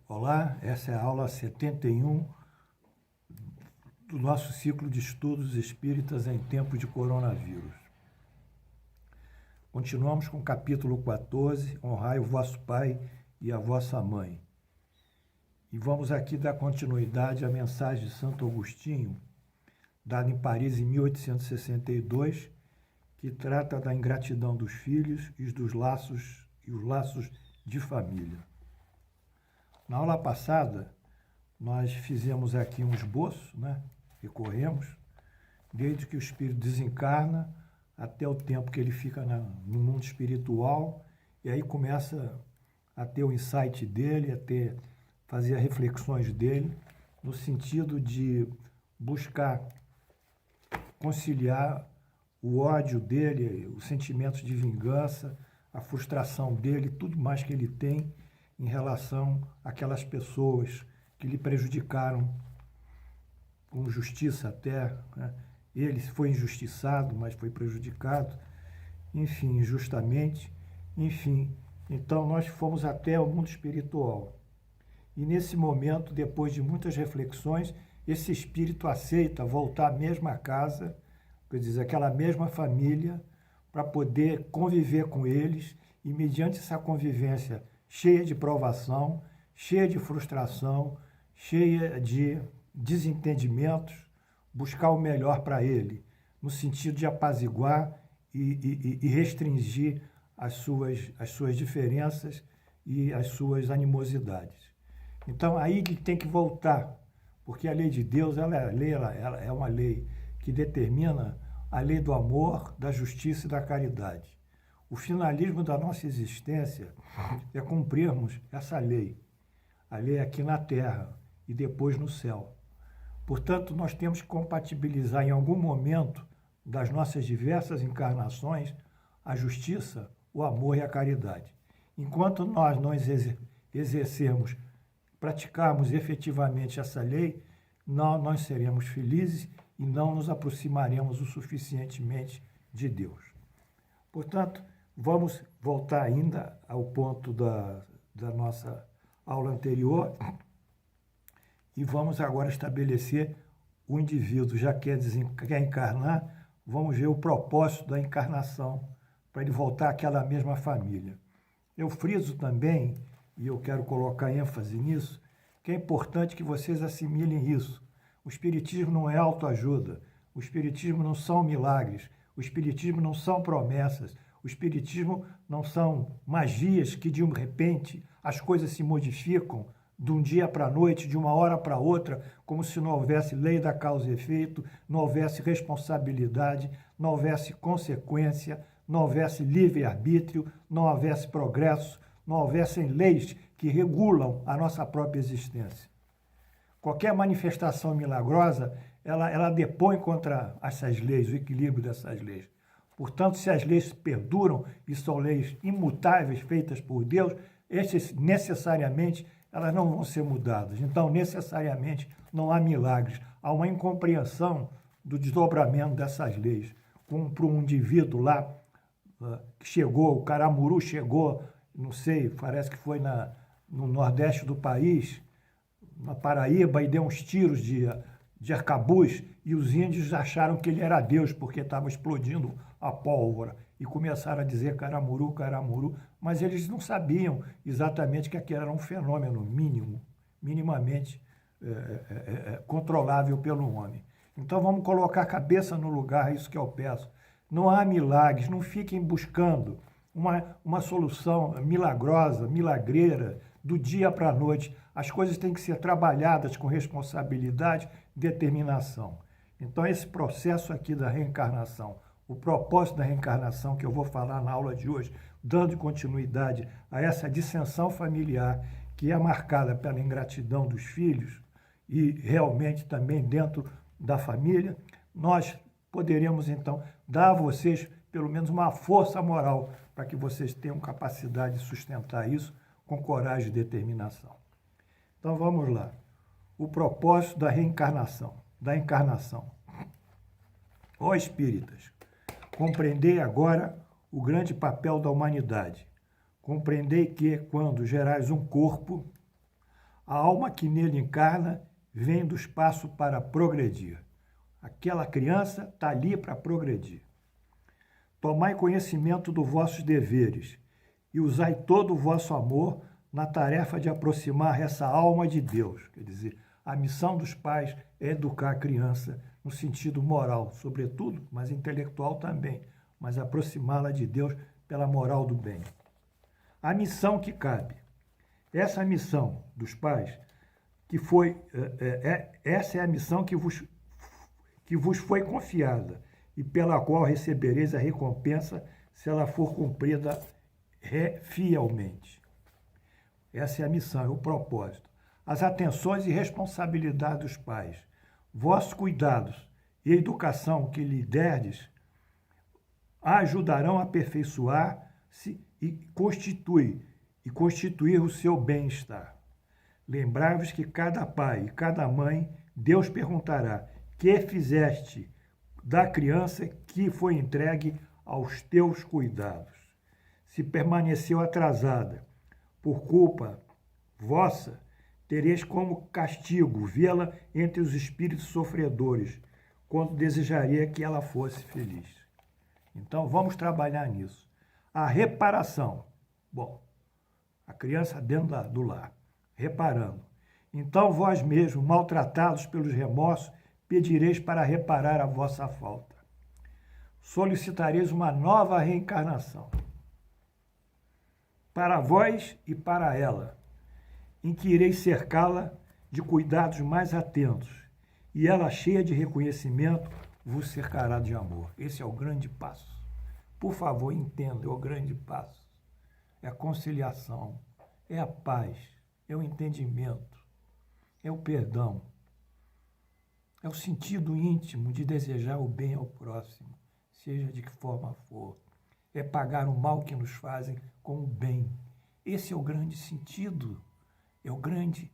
Olá, essa é a aula 71 do nosso ciclo de estudos espíritas em tempo de coronavírus. Continuamos com o capítulo 14, honrai o vosso pai e a vossa mãe. E vamos aqui dar continuidade à mensagem de Santo Agostinho, dada em Paris em 1862, que trata da ingratidão dos filhos e dos laços de família. Na aula passada, nós fizemos aqui um esboço, recorremos, desde que o espírito desencarna até o tempo que ele fica no mundo espiritual, e aí começa a ter o insight dele, fazer as reflexões dele, no sentido de buscar conciliar o ódio dele, os sentimentos de vingança, a frustração dele, tudo mais que ele tem em relação àquelas pessoas que lhe prejudicaram com justiça até, Ele foi injustiçado, mas foi prejudicado, enfim, injustamente, enfim. Então, nós fomos até o mundo espiritual. E nesse momento, depois de muitas reflexões, esse espírito aceita voltar à mesma casa, quer dizer, aquela mesma família, para poder conviver com eles e, mediante essa convivência cheia de provação, cheia de frustração, cheia de desentendimentos, buscar o melhor para ele, no sentido de apaziguar e restringir as suas diferenças e as suas animosidades. Então, aí ele tem que voltar, porque a lei de Deus ela é uma lei que determina a lei do amor, da justiça e da caridade. O finalismo da nossa existência é cumprirmos essa lei, a lei aqui na Terra e depois no céu. Portanto, nós temos que compatibilizar em algum momento das nossas diversas encarnações a justiça, o amor e a caridade. Enquanto nós não exercermos, praticarmos efetivamente essa lei, nós seremos felizes e não nos aproximaremos o suficientemente de Deus. Portanto, vamos voltar ainda ao ponto da nossa aula anterior e vamos agora estabelecer o indivíduo, já quer encarnar, vamos ver o propósito da encarnação, para ele voltar àquela mesma família. Eu friso também, e eu quero colocar ênfase nisso, que é importante que vocês assimilem isso. O espiritismo não é autoajuda, o espiritismo não são milagres, o espiritismo não são promessas, o espiritismo não são magias que, de repente, as coisas se modificam de um dia para a noite, de uma hora para outra, como se não houvesse lei da causa e efeito, não houvesse responsabilidade, não houvesse consequência, não houvesse livre-arbítrio, não houvesse progresso, não houvessem leis que regulam a nossa própria existência. Qualquer manifestação milagrosa, ela depõe contra essas leis, o equilíbrio dessas leis. Portanto, se as leis perduram e são leis imutáveis, feitas por Deus, necessariamente elas não vão ser mudadas. Então, necessariamente, não há milagres. Há uma incompreensão do desdobramento dessas leis. Para um indivíduo lá, que chegou, o Caramuru chegou, não sei, parece que foi no nordeste do país, na Paraíba, e deu uns tiros de arcabuz, e os índios acharam que ele era Deus, porque estava explodindo a pólvora, e começaram a dizer Caramuru, Caramuru, mas eles não sabiam exatamente que aquilo era um fenômeno minimamente controlável pelo homem. Então vamos colocar a cabeça no lugar, isso que eu peço. Não há milagres, não fiquem buscando uma solução milagrosa, milagreira, do dia para a noite. As coisas têm que ser trabalhadas com responsabilidade e determinação. Então, esse processo aqui da reencarnação, o propósito da reencarnação que eu vou falar na aula de hoje, dando continuidade a essa dissensão familiar que é marcada pela ingratidão dos filhos e realmente também dentro da família, nós poderemos, então, dar a vocês pelo menos uma força moral para que vocês tenham capacidade de sustentar isso com coragem e determinação. Então, vamos lá. O propósito da reencarnação, da encarnação. Ó espíritas, compreendei agora o grande papel da humanidade. Compreendei que, quando gerais um corpo, A alma que nele encarna vem do espaço para progredir. Aquela criança está ali para progredir. Tomai conhecimento dos vossos deveres e usai todo o vosso amor na tarefa de aproximar essa alma de Deus. Quer dizer, a missão dos pais é educar a criança no sentido moral, sobretudo, mas intelectual também, mas aproximá-la de Deus pela moral do bem. A missão que cabe. Essa missão dos pais, essa é a missão que vos foi confiada e pela qual recebereis a recompensa se ela for cumprida fielmente. Essa é a missão, é o propósito. As atenções e responsabilidades dos pais, vossos cuidados e a educação que lhe derdes, a ajudarão a aperfeiçoar-se e constituir o seu bem-estar. Lembrai-vos que cada pai e cada mãe, Deus perguntará: que fizeste da criança que foi entregue aos teus cuidados? Se permaneceu atrasada por culpa vossa, tereis como castigo vê-la entre os espíritos sofredores, quando desejaria que ela fosse feliz. Então, vamos trabalhar nisso. A reparação. Bom, a criança dentro do lar, reparando. Então, vós mesmos, maltratados pelos remorsos, pedireis para reparar a vossa falta. Solicitareis uma nova reencarnação para vós e para ela, em que ireis cercá-la de cuidados mais atentos, e ela, cheia de reconhecimento, vos cercará de amor. Esse é o grande passo. Por favor, entenda, é o grande passo. É a conciliação, é a paz, é o entendimento, é o perdão, é o sentido íntimo de desejar o bem ao próximo, seja de que forma for. É pagar o mal que nos fazem com o bem. Esse é o grande sentido, é o grande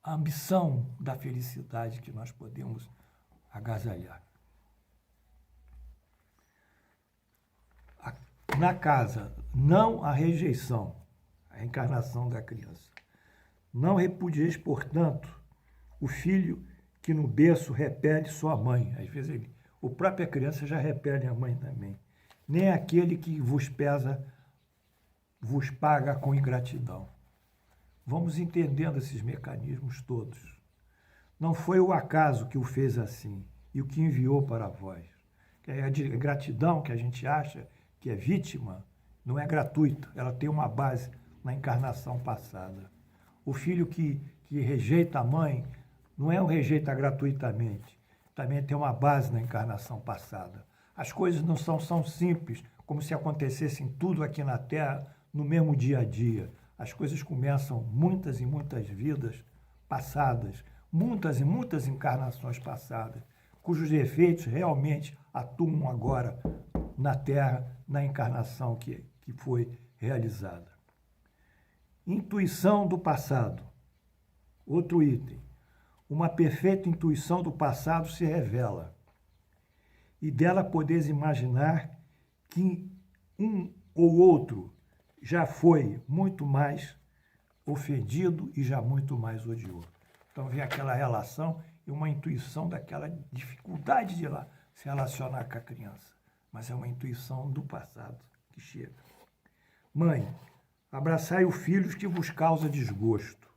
a ambição da felicidade que nós podemos agasalhar. Na casa, não a rejeição, a encarnação da criança. Não repudieis, portanto, o filho que no berço repele sua mãe. Às vezes a própria criança já repele a mãe também. Nem aquele que vos pesa, vos paga com ingratidão. Vamos entendendo esses mecanismos todos. Não foi o acaso que o fez assim e o que enviou para vós. A gratidão que a gente acha que é vítima não é gratuita, ela tem uma base na encarnação passada. O filho que rejeita a mãe não é um rejeita gratuitamente, também tem uma base na encarnação passada. As coisas não são simples, como se acontecessem tudo aqui na Terra no mesmo dia a dia. As coisas começam muitas e muitas vidas passadas, muitas e muitas encarnações passadas, cujos efeitos realmente atuam agora na Terra, na encarnação que foi realizada. Intuição do passado. Outro item. Uma perfeita intuição do passado se revela. E dela podeis imaginar que um ou outro já foi muito mais ofendido e já muito mais odiou. Então vem aquela relação e uma intuição daquela dificuldade de se relacionar com a criança. Mas é uma intuição do passado que chega. Mãe, abraçai os filhos que vos causa desgosto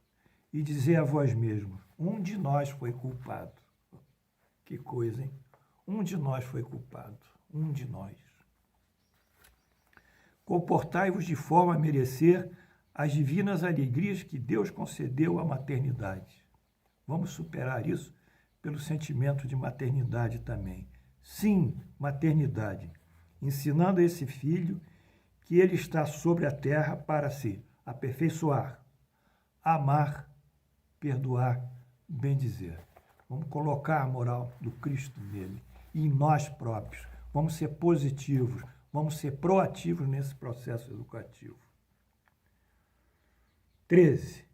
e dizei a vós mesmos, um de nós foi culpado. Que coisa, hein? Um de nós foi culpado, um de nós. Comportai-vos de forma a merecer as divinas alegrias que Deus concedeu à maternidade. Vamos superar isso pelo sentimento de maternidade também. Sim, maternidade, ensinando a esse filho que ele está sobre a terra para se aperfeiçoar, amar, perdoar, bendizer. Vamos colocar a moral do Cristo nele e em nós próprios. Vamos ser positivos, vamos ser proativos nesse processo educativo. 13.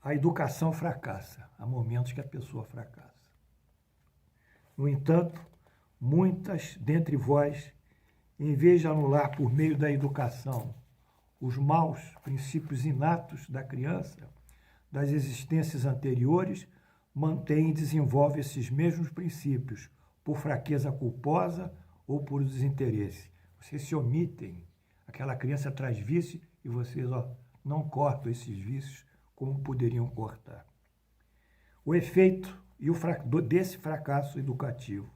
A educação fracassa. Há momentos que a pessoa fracassa. No entanto, muitas dentre vós, em vez de anular por meio da educação os maus princípios inatos da criança, das existências anteriores, mantém e desenvolve esses mesmos princípios por fraqueza culposa ou por desinteresse. Vocês se omitem, aquela criança traz vício e vocês não cortam esses vícios como poderiam cortar. O efeito desse fracasso educativo.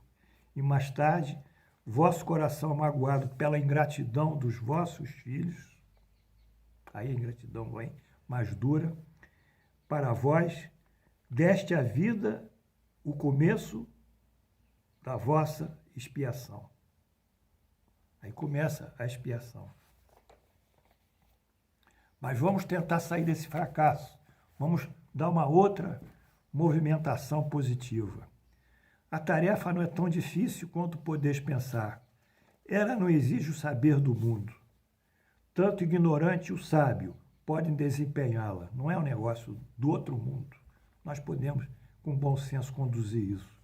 E mais tarde, vosso coração magoado pela ingratidão dos vossos filhos, aí a ingratidão vem mais dura, para vós, deste a vida o começo da vossa expiação. Aí começa a expiação. Mas vamos tentar sair desse fracasso. Vamos dar uma outra movimentação positiva. A tarefa não é tão difícil quanto podeis pensar. Ela não exige o saber do mundo. Tanto o ignorante e o sábio podem desempenhá-la. Não é um negócio do outro mundo. Nós podemos, com bom senso, conduzir isso.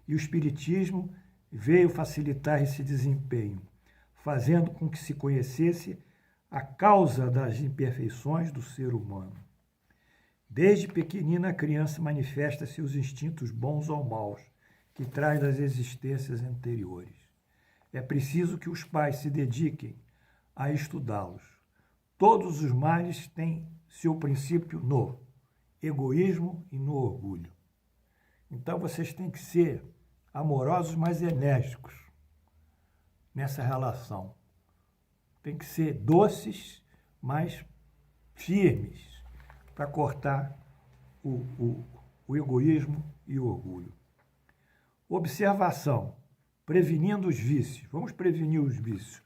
E o Espiritismo veio facilitar esse desempenho, fazendo com que se conhecesse a causa das imperfeições do ser humano. Desde pequenina, a criança manifesta seus instintos bons ou maus, que traz das existências anteriores. É preciso que os pais se dediquem a estudá-los. Todos os males têm seu princípio no egoísmo e no orgulho. Então, vocês têm que ser amorosos, mas enérgicos nessa relação. Tem que ser doces, mas firmes, para cortar o egoísmo e o orgulho. Observação, prevenindo os vícios. Vamos prevenir os vícios.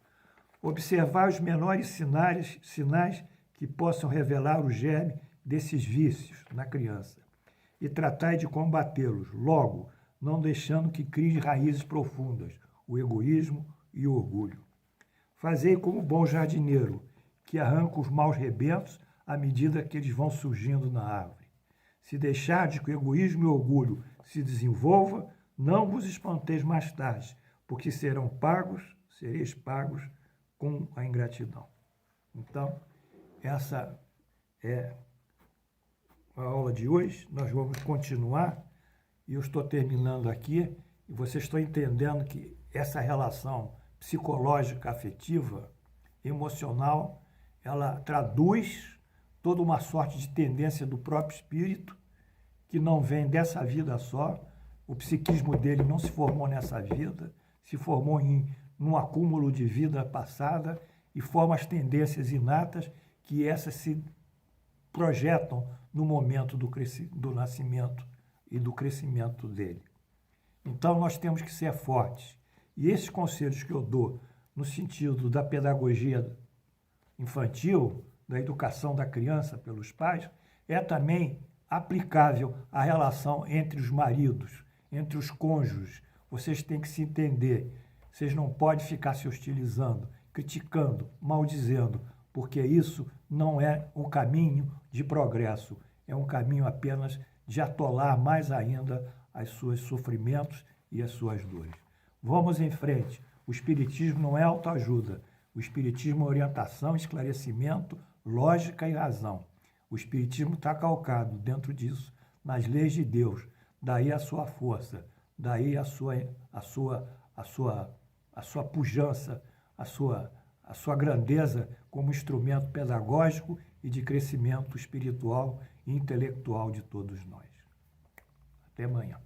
Observar os menores sinais que possam revelar o germe desses vícios na criança e tratar de combatê-los, logo, não deixando que criem raízes profundas, o egoísmo e o orgulho. Fazei como bom jardineiro, que arranca os maus rebentos à medida que eles vão surgindo na árvore. Se deixardes que o egoísmo e o orgulho se desenvolvam, não vos espanteis mais tarde, porque sereis pagos com a ingratidão. Então, essa é a aula de hoje. Nós vamos continuar e eu estou terminando aqui e vocês estão entendendo que essa relação psicológica, afetiva, emocional, ela traduz toda uma sorte de tendência do próprio espírito que não vem dessa vida só. O psiquismo dele não se formou nessa vida, se formou num acúmulo de vida passada e forma as tendências inatas que essas se projetam no momento do nascimento e do crescimento dele. Então, nós temos que ser fortes. E esses conselhos que eu dou no sentido da pedagogia infantil, da educação da criança pelos pais, é também aplicável à relação entre os maridos, entre os cônjuges. Vocês têm que se entender. Vocês não podem ficar se hostilizando, criticando, maldizendo, porque isso não é um caminho de progresso, é um caminho apenas de atolar mais ainda os seus sofrimentos e as suas dores. Vamos em frente. O Espiritismo não é autoajuda. O Espiritismo é orientação, esclarecimento, lógica e razão. O Espiritismo está calcado dentro disso, nas leis de Deus. Daí a sua força, daí a sua pujança, a sua grandeza como instrumento pedagógico e de crescimento espiritual e intelectual de todos nós. Até amanhã.